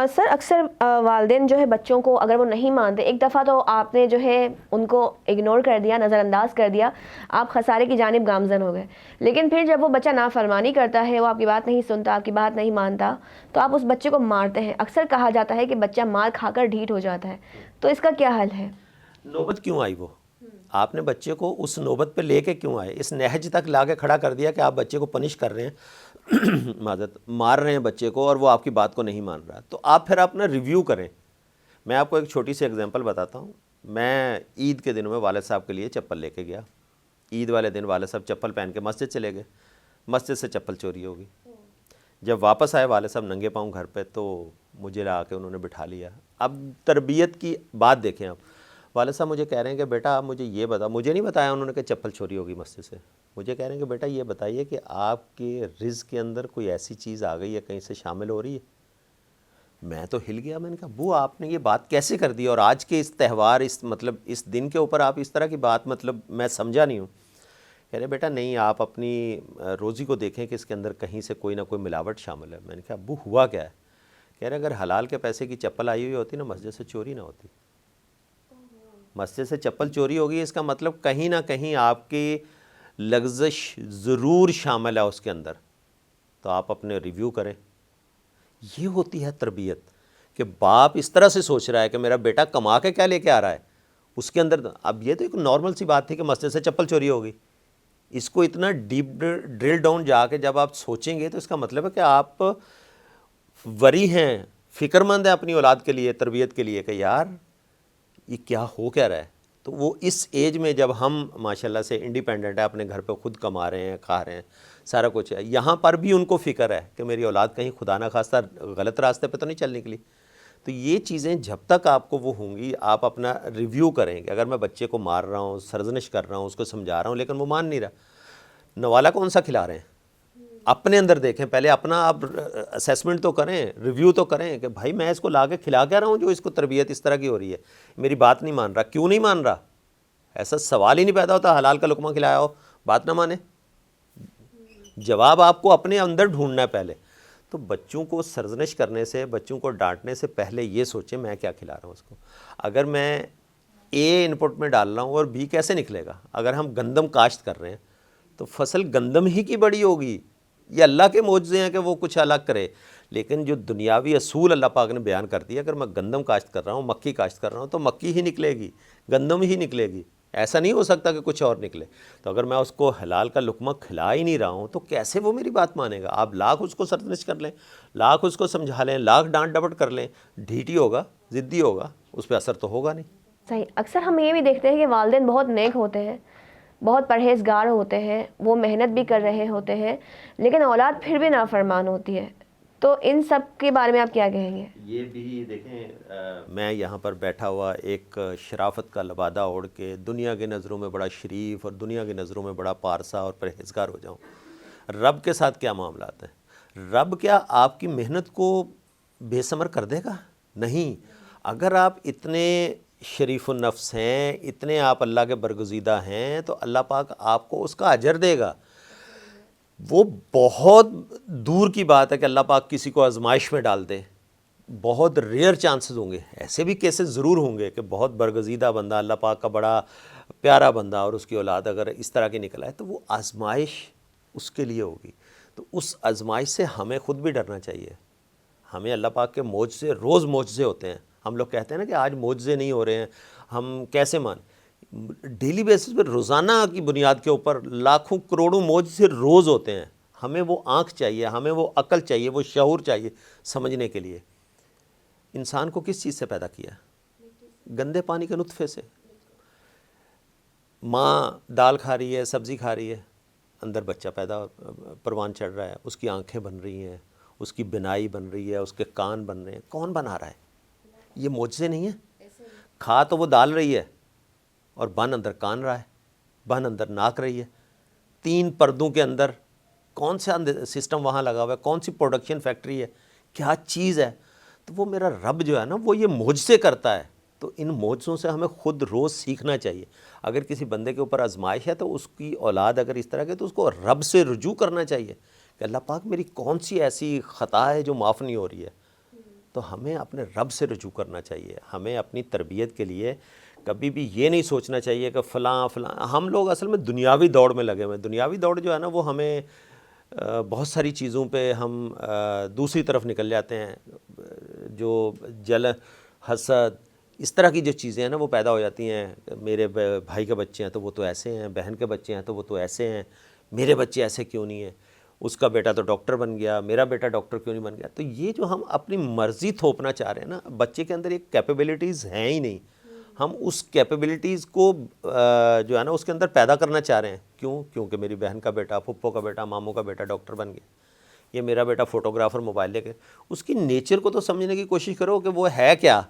سر اکثر والدین جو ہے بچوں کو اگر وہ نہیں مانتے, ایک دفعہ تو آپ نے جو ہے ان کو اگنور کر دیا, نظر انداز کر دیا, آپ خسارے کی جانب گامزن ہو گئے, لیکن پھر جب وہ بچہ نافرمانی کرتا ہے, وہ آپ کی بات نہیں سنتا, آپ کی بات نہیں مانتا, تو آپ اس بچے کو مارتے ہیں. اکثر کہا جاتا ہے کہ بچہ مار کھا کر ڈھیٹ ہو جاتا ہے, تو اس کا کیا حل ہے؟ نوبت کیوں آئی وہ؟ آپ نے بچے کو اس نوبت پہ لے کے کیوں آئے؟ اس نہج تک لا کے کھڑا کر دیا کہ آپ بچے کو پنش کر رہے ہیں, معذرت, مار رہے ہیں بچے کو, اور وہ آپ کی بات کو نہیں مان رہا. تو آپ پھر اپنا ریویو کریں. میں آپ کو ایک چھوٹی سی اگزامپل بتاتا ہوں. میں عید کے دنوں میں والد صاحب کے لیے چپل لے کے گیا. عید والے دن والد صاحب چپل پہن کے مسجد چلے گئے, مسجد سے چپل چوری ہو گئی. جب واپس آئے والد صاحب ننگے پاؤں گھر پہ, تو مجھے لا کے انہوں نے بٹھا لیا. اب تربیت کی بات دیکھیں آپ. والد صاحب مجھے کہہ رہے ہیں کہ بیٹا آپ مجھے یہ بتا, مجھے نہیں بتایا انہوں نے کہ چپل چوری ہوگی مسجد سے, مجھے کہہ رہے ہیں کہ بیٹا یہ بتائیے کہ آپ کے رزق کے اندر کوئی ایسی چیز آ گئی ہے کہیں سے شامل ہو رہی ہے؟ میں تو ہل گیا. میں نے کہا ابو آپ نے یہ بات کیسے کر دی, اور آج کے اس تہوار, اس دن کے اوپر آپ اس طرح کی بات, میں سمجھا نہیں ہوں. کہہ رہے بیٹا نہیں, آپ اپنی روزی کو دیکھیں کہ اس کے اندر کہیں سے کوئی نہ کوئی ملاوٹ شامل ہے. میں نے کہا ابو ہوا کیا ہے؟ کہہ رہے اگر حلال کے پیسے کی چپل آئی ہوئی ہوتی نا, مسجد سے چوری نہ ہوتی. مسجد سے چپل چوری ہوگی, اس کا مطلب کہیں نہ کہیں آپ کی لغزش ضرور شامل ہے اس کے اندر. تو آپ اپنے ریویو کریں. یہ ہوتی ہے تربیت, کہ باپ اس طرح سے سوچ رہا ہے کہ میرا بیٹا کما کے کیا لے کے آ رہا ہے اس کے اندر. اب یہ تو ایک نارمل سی بات تھی کہ مسجد سے چپل چوری ہوگی. اس کو اتنا ڈیپ ڈرل ڈاؤن جا کے جب آپ سوچیں گے, تو اس کا مطلب ہے کہ آپ وری ہیں, فکر مند ہیں اپنی اولاد کے لیے, تربیت کے لیے, کہ یار یہ کیا ہو کیا رہا ہے. تو وہ اس ایج میں جب ہم ماشاءاللہ سے انڈیپینڈنٹ ہیں, اپنے گھر پہ خود کما رہے ہیں, کھا رہے ہیں, سارا کچھ ہے, یہاں پر بھی ان کو فکر ہے کہ میری اولاد کہیں خدا نہ خواستہ غلط راستے پہ تو نہیں چل نکلی. تو یہ چیزیں جب تک آپ کو وہ ہوں گی, آپ اپنا ریویو کریں کہ اگر میں بچے کو مار رہا ہوں, سرزنش کر رہا ہوں, اس کو سمجھا رہا ہوں, لیکن وہ مان نہیں رہا, نوالا کون سا کھلا رہے ہیں؟ اپنے اندر دیکھیں پہلے, اپنا آپ اسیسمنٹ تو کریں, ریویو تو کریں کہ بھائی میں اس کو لا کے کھلا کے رہا ہوں جو اس کو تربیت اس طرح کی ہو رہی ہے, میری بات نہیں مان رہا. کیوں نہیں مان رہا؟ ایسا سوال ہی نہیں پیدا ہوتا حلال کا لقمہ کھلایا ہو بات نہ مانے. جواب آپ کو اپنے اندر ڈھونڈنا ہے پہلے. تو بچوں کو سرزنش کرنے سے, بچوں کو ڈانٹنے سے پہلے یہ سوچیں میں کیا کھلا رہا ہوں اس کو. اگر میں اے ان پٹ میں ڈال رہا ہوں اور بی کیسے نکلے گا؟ اگر ہم گندم کاشت کر رہے ہیں تو فصل گندم ہی کی بڑی ہوگی. یہ اللہ کے معجزے ہیں کہ وہ کچھ الگ کرے, لیکن جو دنیاوی اصول اللہ پاک نے بیان کر دیا, اگر میں گندم کاشت کر رہا ہوں, مکی کاشت کر رہا ہوں, تو مکی ہی نکلے گی, گندم ہی نکلے گی. ایسا نہیں ہو سکتا کہ کچھ اور نکلے. تو اگر میں اس کو حلال کا لقمہ کھلا ہی نہیں رہا ہوں تو کیسے وہ میری بات مانے گا؟ آپ لاکھ اس کو سرزنش کر لیں, لاکھ اس کو سمجھا لیں, لاکھ ڈانٹ ڈپٹ کر لیں, ڈھیٹی ہوگا, ضدی ہوگا, اس پہ اثر تو ہوگا نہیں. صحیح. اکثر ہم یہ بھی دیکھتے ہیں کہ والدین بہت نیک ہوتے ہیں, بہت پرہیزگار ہوتے ہیں, وہ محنت بھی کر رہے ہوتے ہیں, لیکن اولاد پھر بھی نافرمان ہوتی ہے. تو ان سب کے بارے میں آپ کیا کہیں گے؟ یہ بھی دیکھیں, میں یہاں پر بیٹھا ہوا ایک شرافت کا لبادہ اوڑھ کے دنیا کی نظروں میں بڑا شریف اور دنیا کی نظروں میں بڑا پارسا اور پرہیزگار ہو جاؤں, رب کے ساتھ کیا معاملات ہیں؟ رب کیا آپ کی محنت کو بے ثمر کر دے گا؟ نہیں. اگر آپ اتنے شریف النفس ہیں, اتنے آپ اللہ کے برگزیدہ ہیں, تو اللہ پاک آپ کو اس کا اجر دے گا. وہ بہت دور کی بات ہے کہ اللہ پاک کسی کو آزمائش میں ڈال دے, بہت ریئر چانسز ہوں گے. ایسے بھی کیسز ضرور ہوں گے کہ بہت برگزیدہ بندہ, اللہ پاک کا بڑا پیارا بندہ, اور اس کی اولاد اگر اس طرح کی نکل آئے تو وہ آزمائش اس کے لیے ہوگی. تو اس آزمائش سے ہمیں خود بھی ڈرنا چاہیے. ہمیں اللہ پاک کے معجزے, روز معجزے ہوتے ہیں. ہم لوگ کہتے ہیں نا کہ آج معجزے نہیں ہو رہے ہیں, ہم کیسے مان؟ ڈیلی بیسس پہ روزانہ کی بنیاد کے اوپر لاکھوں کروڑوں معجزے روز ہوتے ہیں. ہمیں وہ آنکھ چاہیے, ہمیں وہ عقل چاہیے, وہ شعور چاہیے سمجھنے کے لیے. انسان کو کس چیز سے پیدا کیا؟ گندے پانی کے نطفے سے. ماں دال کھا رہی ہے, سبزی کھا رہی ہے, اندر بچہ پیدا پروان چڑھ رہا ہے, اس کی آنکھیں بن رہی ہیں, اس کی بینائی بن رہی ہے, اس کے کان بن رہے ہیں. کون بنا رہا ہے؟ یہ معجزے نہیں ہیں؟ کھا تو وہ ڈال رہی ہے اور بن اندر کان رہا ہے, بن اندر ناک رہی ہے. 3 پردوں کے اندر کون سا سسٹم وہاں لگا ہوا ہے؟ کون سی پروڈکشن فیکٹری ہے؟ کیا چیز ہے؟ تو وہ میرا رب جو ہے نا, وہ یہ معجزے کرتا ہے. تو ان معجزوں سے ہمیں خود روز سیکھنا چاہیے. اگر کسی بندے کے اوپر آزمائش ہے تو اس کی اولاد اگر اس طرح کے, تو اس کو رب سے رجوع کرنا چاہیے کہ اللہ پاک میری کون سی ایسی خطا ہے جو معاف نہیں ہو رہی ہے. تو ہمیں اپنے رب سے رجوع کرنا چاہیے. ہمیں اپنی تربیت کے لیے کبھی بھی یہ نہیں سوچنا چاہیے کہ فلاں. ہم لوگ اصل میں دنیاوی دوڑ میں لگے ہوئے ہیں. دنیاوی دوڑ جو ہے نا, وہ ہمیں بہت ساری چیزوں پہ ہم دوسری طرف نکل جاتے ہیں. جو جل, حسد, اس طرح کی جو چیزیں ہیں نا, وہ پیدا ہو جاتی ہیں. میرے بھائی کے بچے ہیں تو وہ تو ایسے ہیں, بہن کے بچے ہیں تو وہ تو ایسے ہیں, میرے بچے ایسے کیوں نہیں ہیں, اس کا بیٹا تو ڈاکٹر بن گیا, میرا بیٹا ڈاکٹر کیوں نہیں بن گیا. تو یہ جو ہم اپنی مرضی تھوپنا چاہ رہے ہیں نا, بچے کے اندر ایک کیپیبلٹیز ہیں ہی نہیں. ہم اس کیپیبلٹیز کو جو ہے نا اس کے اندر پیدا کرنا چاہ رہے ہیں. کیوں؟ کیونکہ میری بہن کا بیٹا, پھپھو کا بیٹا, ماموں کا بیٹا ڈاکٹر بن گیا, یہ میرا بیٹا فوٹوگرافر موبائل لے کے. اس کی نیچر کو تو سمجھنے کی کوشش کرو کہ وہ ہے کیا.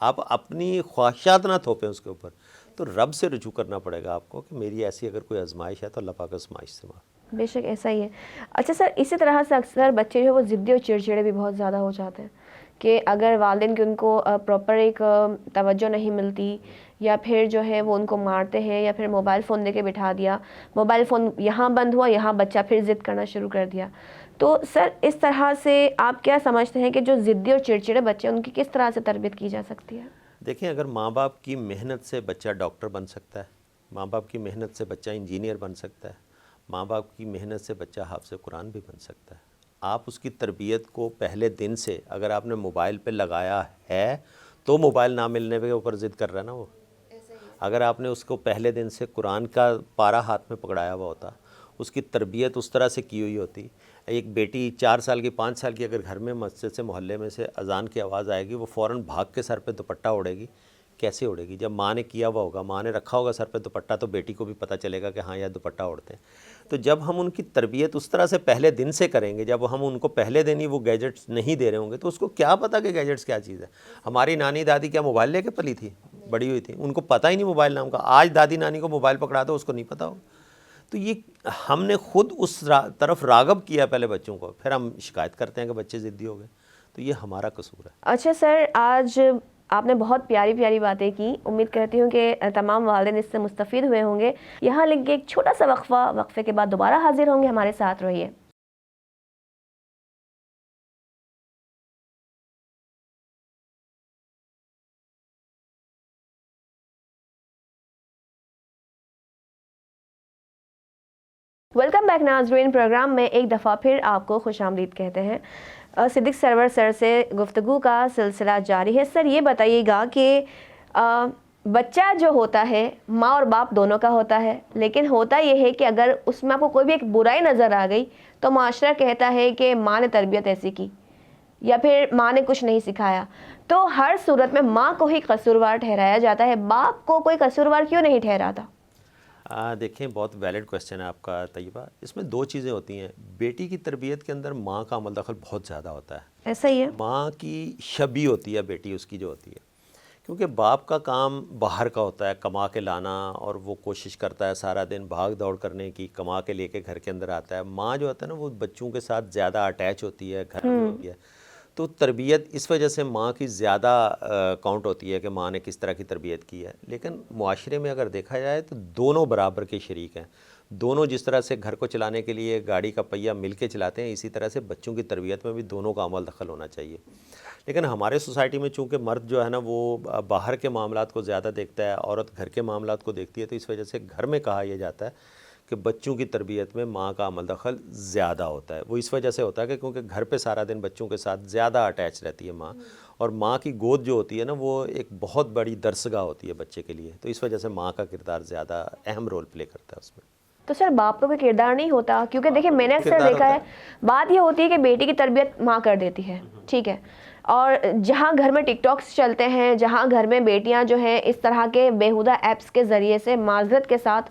آپ اپنی خواہشات نہ تھوپیں اس کے اوپر. تو رب سے رجوع کرنا پڑے گا آپ کو کہ میری ایسی اگر کوئی آزمائش ہے تو اللہ پاک آزمائش سے معاف. بے شک ایسا ہی ہے. اچھا سر, اسی طرح سے اکثر بچے جو ہے وہ ضدی اور چڑچڑے بھی بہت زیادہ ہو جاتے ہیں کہ اگر والدین کی ان کو پراپر ایک توجہ نہیں ملتی, یا پھر جو ہے وہ ان کو مارتے ہیں, یا پھر موبائل فون دے کے بٹھا دیا, موبائل فون یہاں بند ہوا, یہاں بچہ پھر ضد کرنا شروع کر دیا. تو سر اس طرح سے آپ کیا سمجھتے ہیں کہ جو ضدی اور چڑچڑے بچے ہیں ان کی کس طرح سے تربیت کی جا سکتی ہے؟ دیکھیں, اگر ماں باپ کی محنت سے بچہ ڈاکٹر بن سکتا ہے, ماں باپ کی محنت سے بچہ انجینئر بن سکتا ہے, ماں باپ کی محنت سے بچہ حافظ قرآن بھی بن سکتا ہے. آپ اس کی تربیت کو پہلے دن سے, اگر آپ نے موبائل پہ لگایا ہے تو موبائل نہ ملنے پہ اوپر ضد کر رہا ہے نا وہ. اگر آپ نے اس کو پہلے دن سے قرآن کا پارہ ہاتھ میں پکڑایا ہوا ہوتا, اس کی تربیت اس طرح سے کی ہوئی ہوتی. ایک بیٹی 4 سال کی, 5 سال کی اگر گھر میں مسجد سے, محلے میں سے اذان کی آواز آئے گی, وہ فوراً بھاگ کے سر پہ دوپٹہ اوڑھے گی. کیسے اوڑھے گی؟ جب ماں نے کیا ہوا ہوگا, ماں نے رکھا ہوگا سر پہ دوپٹہ, تو بیٹی کو بھی پتہ چلے گا کہ ہاں یہ دوپٹہ اوڑھتے ہیں. تو جب ہم ان کی تربیت اس طرح سے پہلے دن سے کریں گے, جب ہم ان کو پہلے دن ہی وہ گیجٹس نہیں دے رہے ہوں گے, تو اس کو کیا پتہ کہ گیجٹس کیا چیز ہے. ہماری نانی دادی کیا موبائل لے کے پلی تھی, بڑی ہوئی تھی, ان کو پتہ ہی نہیں موبائل نام کا. آج دادی نانی کو موبائل پکڑا دو, اس کو نہیں پتہ ہوگا. تو یہ ہم نے خود اس طرف راغب کیا پہلے بچوں کو, پھر ہم شکایت کرتے ہیں کہ بچے ضدی ہو گئے. تو یہ ہمارا قصور ہے. اچھا سر, آج آپ نے بہت پیاری پیاری باتیں کی. امید کرتی ہوں کہ تمام والدین اس سے مستفید ہوئے ہوں گے. یہاں لیں گے ایک چھوٹا سا وقفہ, وقفے کے بعد دوبارہ حاضر ہوں گے. ہمارے ساتھ رہیے. ویلکم بیک ناظرین. پروگرام میں ایک دفعہ پھر آپ کو خوش آمدید کہتے ہیں. صدیق سرور سر سے گفتگو کا سلسلہ جاری ہے. سر یہ بتائیے گا کہ بچہ جو ہوتا ہے ماں اور باپ دونوں کا ہوتا ہے, لیکن ہوتا یہ ہے کہ اگر اس میں آپ کو کوئی بھی ایک برائی نظر آ گئی تو معاشرہ کہتا ہے کہ ماں نے تربیت ایسی کی, یا پھر ماں نے کچھ نہیں سکھایا، تو ہر صورت میں ماں کو ہی قصوروار ٹھہرایا جاتا ہے، باپ کو کوئی قصوروار کیوں نہیں ٹھہراتا؟ دیکھیں بہت ویلڈ کویسچن ہے آپ کا طیبہ. اس میں دو چیزیں ہوتی ہیں. بیٹی کی تربیت کے اندر ماں کا عمل دخل بہت زیادہ ہوتا ہے. ایسا ہی ہے. ماں کی شبی ہوتی ہے بیٹی اس کی جو ہوتی ہے، کیونکہ باپ کا کام باہر کا ہوتا ہے، کما کے لانا، اور وہ کوشش کرتا ہے سارا دن بھاگ دوڑ کرنے کی، کما کے لے کے گھر کے اندر آتا ہے. ماں جو ہوتا ہے نا وہ بچوں کے ساتھ زیادہ اٹیچ ہوتی ہے، گھر میں ہوتی ہے، تو تربیت اس وجہ سے ماں کی زیادہ کاؤنٹ ہوتی ہے کہ ماں نے کس طرح کی تربیت کی ہے. لیکن معاشرے میں اگر دیکھا جائے تو دونوں برابر کے شریک ہیں. دونوں جس طرح سے گھر کو چلانے کے لیے گاڑی کا پہیہ مل کے چلاتے ہیں، اسی طرح سے بچوں کی تربیت میں بھی دونوں کا عمل دخل ہونا چاہیے. لیکن ہمارے سوسائٹی میں چونکہ مرد جو ہے نا وہ باہر کے معاملات کو زیادہ دیکھتا ہے، عورت گھر کے معاملات کو دیکھتی ہے، تو اس وجہ سے گھر میں کہا یہ جاتا ہے کہ بچوں کی تربیت میں ماں کا عمل دخل زیادہ ہوتا ہے. وہ اس وجہ سے ہوتا ہے کہ کیونکہ گھر پہ سارا دن بچوں کے ساتھ زیادہ اٹیچ رہتی ہے ماں، اور ماں کی گود جو ہوتی ہے نا وہ ایک بہت بڑی درسگاہ ہوتی ہے بچے کے لیے. تو اس وجہ سے ماں کا کردار زیادہ اہم رول پلے کرتا ہے اس میں. تو سر باپ کا کوئی کردار نہیں ہوتا؟ کیونکہ دیکھیں میں نے اکثر دیکھا ہے بات یہ ہوتی ہے کہ بیٹی کی تربیت ماں کر دیتی ہے، ٹھیک ہے، اور جہاں گھر میں ٹک ٹاکس چلتے ہیں، جہاں گھر میں بیٹیاں جو ہیں اس طرح کے بیہودہ ایپس کے ذریعے سے معذرت کے ساتھ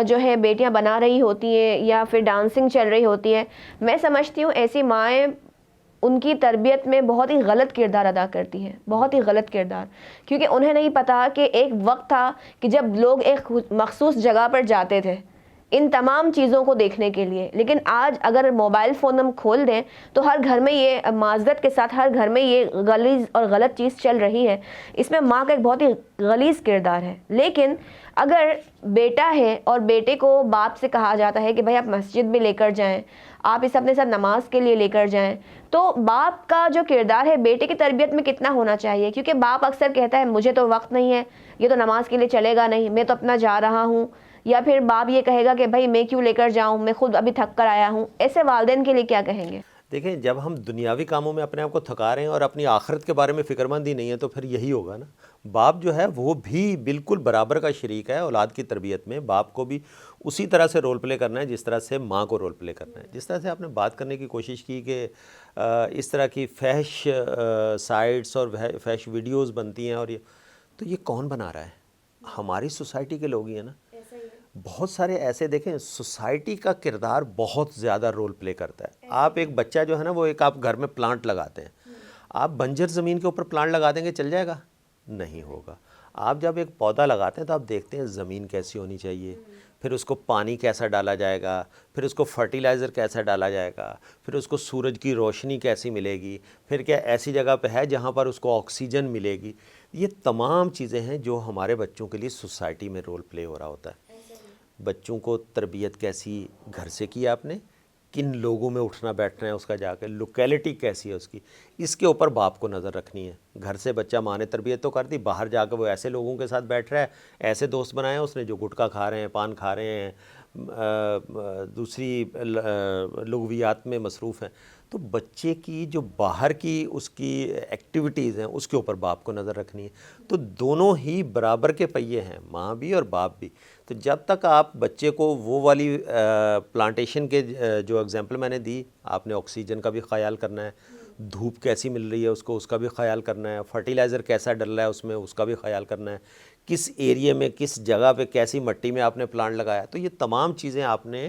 جو ہے بیٹیاں بنا رہی ہوتی ہیں یا پھر ڈانسنگ چل رہی ہوتی ہے، میں سمجھتی ہوں ایسی مائیں ان کی تربیت میں بہت ہی غلط کردار ادا کرتی ہیں، بہت ہی غلط کردار، کیونکہ انہیں نہیں پتا کہ ایک وقت تھا کہ جب لوگ ایک مخصوص جگہ پر جاتے تھے ان تمام چیزوں کو دیکھنے کے لیے. لیکن آج اگر موبائل فون ہم کھول دیں تو ہر گھر میں یہ معذرت کے ساتھ ہر گھر میں یہ غلیظ اور غلط چیز چل رہی ہے. اس میں ماں کا ایک بہت ہی غلیظ کردار ہے. لیکن اگر بیٹا ہے اور بیٹے کو باپ سے کہا جاتا ہے کہ بھائی آپ مسجد میں لے کر جائیں، آپ اسے اپنے ساتھ نماز کے لیے لے کر جائیں، تو باپ کا جو کردار ہے بیٹے کی تربیت میں کتنا ہونا چاہیے؟ کیونکہ باپ اکثر کہتا ہے مجھے تو وقت نہیں ہے، یہ تو نماز کے لیے چلے گا نہیں، میں تو اپنا جا رہا ہوں. یا پھر باپ یہ کہے گا کہ بھائی میں کیوں لے کر جاؤں، میں خود ابھی تھک کر آیا ہوں. ایسے والدین کے لیے کیا کہیں گے؟ دیکھیں جب ہم دنیاوی کاموں میں اپنے آپ کو تھکا رہے ہیں اور اپنی آخرت کے بارے میں فکر مند ہی نہیں ہے تو پھر یہی ہوگا نا. باپ جو ہے وہ بھی بالکل برابر کا شریک ہے اولاد کی تربیت میں. باپ کو بھی اسی طرح سے رول پلے کرنا ہے جس طرح سے ماں کو رول پلے کرنا ہے. جس طرح سے آپ نے بات کرنے کی کوشش کی کہ اس طرح کی فحش سائٹس اور فحش ویڈیوز بنتی ہیں، اور یہ کون بنا رہا ہے؟ ہماری سوسائٹی کے لوگ ہی ہیں نا. بہت سارے ایسے دیکھیں سوسائٹی کا کردار بہت زیادہ رول پلے کرتا ہے. آپ ایک بچہ جو ہے نا وہ ایک آپ گھر میں پلانٹ لگاتے ہیں، آپ بنجر زمین کے اوپر پلانٹ لگا دیں گے چل جائے گا؟ نہیں ہوگا. آپ جب ایک پودا لگاتے ہیں تو آپ دیکھتے ہیں زمین کیسی ہونی چاہیے، پھر اس کو پانی کیسا ڈالا جائے گا، پھر اس کو فرٹیلائزر کیسا ڈالا جائے گا، پھر اس کو سورج کی روشنی کیسی ملے گی، پھر کیا ایسی جگہ پہ ہے جہاں پر اس کو آکسیجن ملے گی. یہ تمام چیزیں ہیں جو ہمارے بچوں کے لیے سوسائٹی میں رول پلے ہو رہا ہوتا ہے. بچوں کو تربیت کیسی گھر سے کی آپ نے، کن لوگوں میں اٹھنا بیٹھنا ہے اس کا، جا کے لوکیلٹی کیسی ہے اس کی، اس کے اوپر باپ کو نظر رکھنی ہے. گھر سے بچہ ماں نے تربیت تو کر دی، باہر جا کے وہ ایسے لوگوں کے ساتھ بیٹھ رہا ہے، ایسے دوست بنائے ہیں اس نے جو گٹکا کھا رہے ہیں، پان کھا رہے ہیں، دوسری لغویات میں مصروف ہیں. تو بچے کی جو باہر کی اس کی ایکٹیویٹیز ہیں اس کے اوپر باپ کو نظر رکھنی ہے. تو دونوں ہی برابر کے پہیے ہیں، ماں بھی اور باپ بھی. تو جب تک آپ بچے کو وہ والی پلانٹیشن کے جو اگزامپل میں نے دی، آپ نے آکسیجن کا بھی خیال کرنا ہے، دھوپ کیسی مل رہی ہے اس کو، اس کا بھی خیال کرنا ہے، فرٹیلائزر کیسا ڈل رہا ہے اس میں، اس کا بھی خیال کرنا ہے، کس ایریے میں کس جگہ پہ کیسی مٹی میں آپ نے پلانٹ لگایا. تو یہ تمام چیزیں آپ نے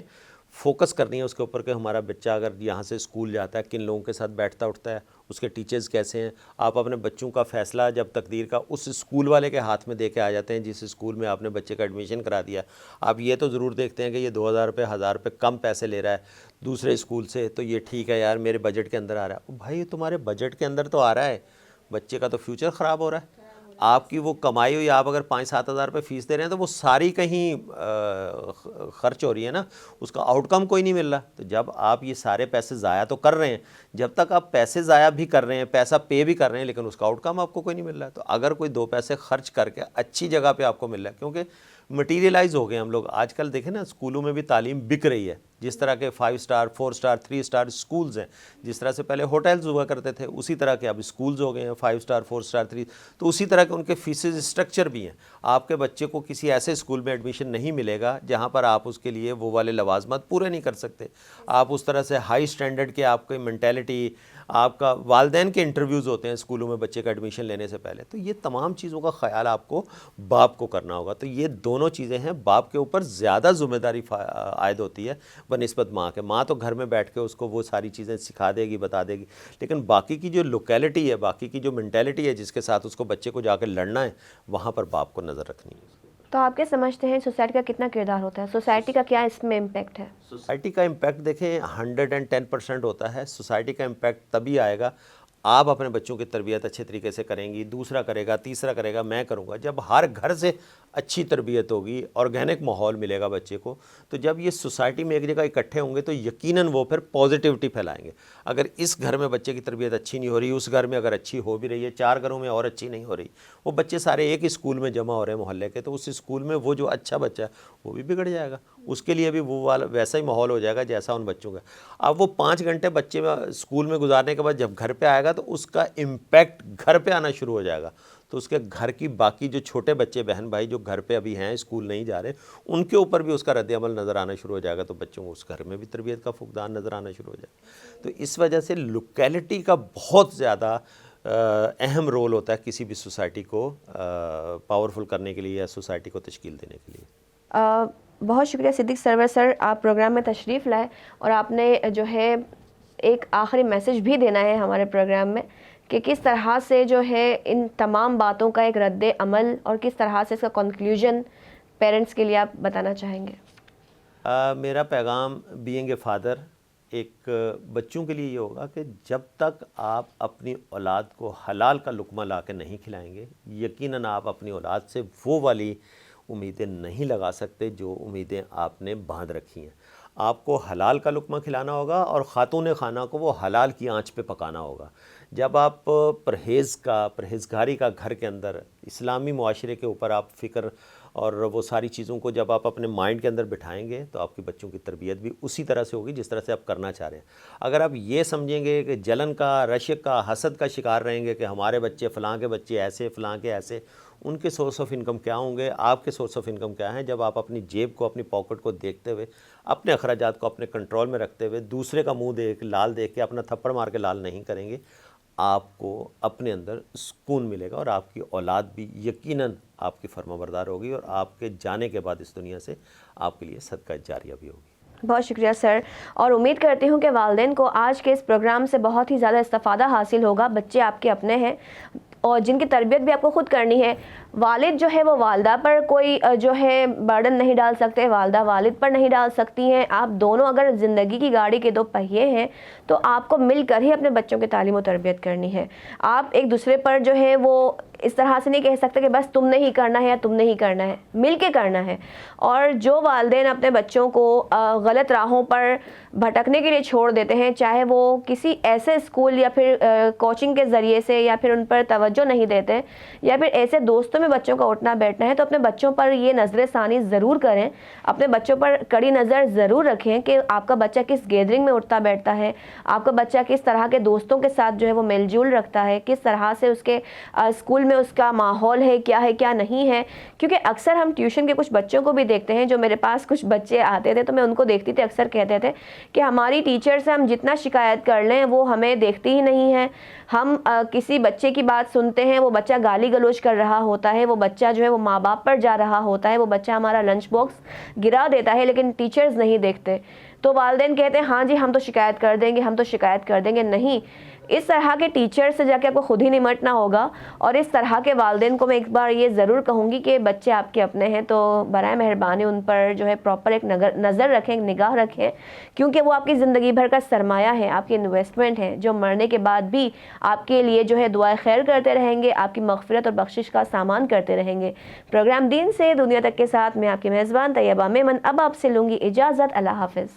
فوکس کرنی ہے اس کے اوپر کہ ہمارا بچہ اگر یہاں سے اسکول جاتا ہے کن لوگوں کے ساتھ بیٹھتا اٹھتا ہے، اس کے ٹیچرز کیسے ہیں. آپ اپنے بچوں کا فیصلہ جب تقدیر کا اس اسکول والے کے ہاتھ میں دے کے آ جاتے ہیں جس اسکول میں آپ نے بچے کا ایڈمیشن کرا دیا، آپ یہ تو ضرور دیکھتے ہیں کہ یہ 2000 روپے 1000 روپے کم پیسے لے رہا ہے دوسرے اسکول سے، تو یہ ٹھیک ہے یار میرے بجٹ کے اندر آ رہا ہے. بھائی تمہارے بجٹ کے اندر تو آ رہا ہے، بچے کا تو فیوچر خراب ہو رہا ہے. آپ کی وہ کمائی ہوئی، آپ اگر 5-7 ہزار روپے فیس دے رہے ہیں تو وہ ساری کہیں خرچ ہو رہی ہے نا، اس کا آؤٹ کم کوئی نہیں مل رہا. تو جب آپ یہ سارے پیسے ضائع تو کر رہے ہیں، جب تک آپ پیسے ضائع بھی کر رہے ہیں، پیسہ پے بھی کر رہے ہیں، لیکن اس کا آؤٹ کم آپ کو کوئی نہیں مل رہا ہے. تو اگر کوئی 2 پیسے خرچ کر کے اچھی جگہ پہ آپ کو مل رہا ہے، کیونکہ مٹیریلائز ہو گئے ہم لوگ آج کل. دیکھیں نا اسکولوں میں بھی تعلیم بک رہی ہے، جس طرح کے 5 اسٹار 4 اسٹار 3 اسٹار اسکولز ہیں، جس طرح سے پہلے ہوٹلز ہوا کرتے تھے اسی طرح کے اب اسکولز ہو گئے ہیں 5 اسٹار 4 اسٹار 3. تو اسی طرح کے ان کے فیسز اسٹرکچر بھی ہیں. آپ کے بچے کو کسی ایسے اسکول میں ایڈمیشن نہیں ملے گا جہاں پر آپ اس کے لیے وہ والے لوازمات پورے نہیں کر سکتے. آپ اس طرح سے ہائی اسٹینڈرڈ کے آپ کی مینٹیلٹی، آپ کا والدین کے انٹرویوز ہوتے ہیں اسکولوں میں بچے کا ایڈمیشن لینے سے پہلے. تو یہ تمام چیزوں کا خیال آپ کو باپ کو کرنا ہوگا. تو یہ دونوں چیزیں ہیں, باپ کے اوپر زیادہ ذمہ داری عائد ہوتی ہے بنسبت ماں کے. ماں تو گھر میں بیٹھ کے اس کو وہ ساری چیزیں سکھا دے گی, بتا دے گی, لیکن باقی کی جو لوکیلٹی ہے, باقی کی جو مینٹیلٹی ہے جس کے ساتھ اس کو بچے کو جا کے لڑنا ہے, وہاں پر باپ کو نظر رکھنی ہے. تو آپ کیا سمجھتے ہیں سوسائٹی کا کتنا کردار ہوتا ہے, سوسائٹی کا کیا اس میں امپیکٹ ہے؟ سوسائٹی کا امپیکٹ دیکھیں 110% ہوتا ہے. سوسائٹی کا امپیکٹ تبھی آئے گا آپ اپنے بچوں کی تربیت اچھے طریقے سے کریں گی, دوسرا کرے گا, تیسرا کرے گا, میں کروں گا. جب ہر گھر سے اچھی تربیت ہوگی, آرگینک ماحول ملے گا بچے کو, تو جب یہ سوسائٹی میں ایک جگہ اکٹھے ہوں گے تو یقیناً وہ پھر پازیٹیوٹی پھیلائیں گے. اگر اس گھر میں بچے کی تربیت اچھی نہیں ہو رہی, اس گھر میں اگر اچھی ہو بھی رہی ہے, 4 گھروں میں اور اچھی نہیں ہو رہی, وہ بچے سارے ایک اسکول میں جمع ہو رہے ہیں محلے کے, تو اس اسکول میں وہ جو اچھا بچہ ہے وہ بھی بگڑ جائے گا. اس کے لیے بھی وہ والا ویسا ہی ماحول ہو جائے گا جیسا ان بچوں کا. اب وہ 5 گھنٹے بچے میں اسکول میں گزارنے کے بعد جب گھر پہ آئے گا تو اس کا امپیکٹ گھر پہ آنا شروع ہو جائے گا. تو اس کے گھر کی باقی جو چھوٹے بچے بہن بھائی جو گھر پہ ابھی ہیں, اسکول نہیں جا رہے, ان کے اوپر بھی اس کا رد عمل نظر آنا شروع ہو جائے گا. تو بچوں کو اس گھر میں بھی تربیت کا فقدان نظر آنا شروع ہو جائے گا. تو اس وجہ سے لوکیلٹی کا بہت زیادہ اہم رول ہوتا ہے کسی بھی سوسائٹی کو پاورفل کرنے کے لیے یا سوسائٹی کو تشکیل دینے کے لیے. بہت شکریہ صدیق سرور سر, آپ پروگرام میں تشریف لائے اور آپ نے جو ہے ایک آخری میسج بھی دینا ہے ہمارے پروگرام میں کہ کس طرح سے جو ہے ان تمام باتوں کا ایک رد عمل اور کس طرح سے اس کا کنکلوژن پیرنٹس کے لیے آپ بتانا چاہیں گے. میرا پیغام بینگ اے فادر ایک بچوں کے لیے یہ ہوگا کہ جب تک آپ اپنی اولاد کو حلال کا لقمہ لا کے نہیں کھلائیں گے, یقیناً آپ اپنی اولاد سے وہ والی امیدیں نہیں لگا سکتے جو امیدیں آپ نے باندھ رکھی ہیں. آپ کو حلال کا لقمہ کھلانا ہوگا اور خاتون خانہ کو وہ حلال کی آنچ پہ پکانا ہوگا. جب آپ پرہیزگاری کا گھر کے اندر اسلامی معاشرے کے اوپر آپ فکر اور وہ ساری چیزوں کو جب آپ اپنے مائنڈ کے اندر بٹھائیں گے تو آپ کے بچوں کی تربیت بھی اسی طرح سے ہوگی جس طرح سے آپ کرنا چاہ رہے ہیں. اگر آپ یہ سمجھیں گے کہ جلن کا, رشک کا, حسد کا شکار رہیں گے کہ ہمارے بچے فلاں کے بچے ایسے, فلاں کے ایسے, ان کے سورس آف انکم کیا ہوں گے, آپ کے سورس آف انکم کیا ہیں, جب آپ اپنی جیب کو, اپنی پاکٹ کو دیکھتے ہوئے, اپنے اخراجات کو اپنے کنٹرول میں رکھتے ہوئے, دوسرے کا منہ لال دیکھ کے اپنا تھپڑ مار کے لال نہیں کریں گے, آپ کو اپنے اندر سکون ملے گا اور آپ کی اولاد بھی یقیناً آپ کی فرما بردار ہوگی اور آپ کے جانے کے بعد اس دنیا سے آپ کے لیے صدقہ جاریہ بھی ہوگی. بہت شکریہ سر, اور امید کرتی ہوں کہ والدین کو آج کے اس پروگرام سے بہت ہی زیادہ استفادہ حاصل ہوگا. بچے آپ کے اپنے ہیں اور جن کی تربیت بھی آپ کو خود کرنی ہے. والد جو ہے وہ والدہ پر کوئی جو ہے برڈن نہیں ڈال سکتے, والدہ والد پر نہیں ڈال سکتی ہیں. آپ دونوں اگر زندگی کی گاڑی کے 2 پہیے ہیں تو آپ کو مل کر ہی اپنے بچوں کی تعلیم و تربیت کرنی ہے. آپ ایک دوسرے پر جو ہے وہ اس طرح سے نہیں کہہ سکتے کہ بس تم نے ہی کرنا ہے یا تم نے ہی کرنا ہے, مل کے کرنا ہے. اور جو والدین اپنے بچوں کو غلط راہوں پر بھٹکنے کے لیے چھوڑ دیتے ہیں, چاہے وہ کسی ایسے اسکول یا پھر کوچنگ کے ذریعے سے یا پھر ان پر توجہ نہیں دیتے یا پھر ایسے دوستوں میں بچوں کا اٹھنا بیٹھنا ہے, تو اپنے بچوں پر یہ نظر ثانی ضرور کریں, اپنے بچوں پر کڑی نظر ضرور رکھیں کہ آپ کا بچہ کس گیدرنگ میں اٹھتا بیٹھتا ہے, آپ کا بچہ کس طرح کے دوستوں کے ساتھ جو ہے وہ میل جول رکھتا ہے, کس طرح سے اس کے اسکول میں اس کا ماحول ہے کیا نہیں ہے. کیونکہ اکثر ہم ٹیوشن کے کچھ بچوں کو بھی دیکھتے ہیں, جو میرے پاس کچھ بچے آتے تھے تو میں ان کو دیکھتی تھی, اکثر کہتے تھے کہ ہماری ٹیچر سے ہم جتنا شکایت کر لیں وہ ہمیں دیکھتی ہی نہیں ہے. ہم کسی بچے کی بات سنتے ہیں, وہ بچہ گالی گلوچ کر رہا ہوتا ہے, وہ بچہ جو ہے وہ ماں باپ پر جا رہا ہوتا ہے, وہ بچہ ہمارا لنچ باکس گرا دیتا ہے, لیکن ٹیچرز نہیں دیکھتے. تو والدین کہتے ہیں ہاں جی ہم تو شکایت کر دیں گے, ہم تو شکایت کر دیں گے. نہیں, اس طرح کے ٹیچر سے جا کے آپ کو خود ہی نمٹنا ہوگا. اور اس طرح کے والدین کو میں ایک بار یہ ضرور کہوں گی کہ بچے آپ کے اپنے ہیں تو برائے مہربانی ان پر جو ہے پراپر ایک نظر رکھیں, ایک نگاہ رکھیں, کیونکہ وہ آپ کی زندگی بھر کا سرمایہ ہے, آپ کی انویسٹمنٹ ہے, جو مرنے کے بعد بھی آپ کے لیے جو ہے دعائیں خیر کرتے رہیں گے, آپ کی مغفرت اور بخشش کا سامان کرتے رہیں گے. پروگرام دین سے دنیا تک کے ساتھ میں آپ کی میزبان طیبہ میمن اب آپ سے لوں گی اجازت. اللہ حافظ.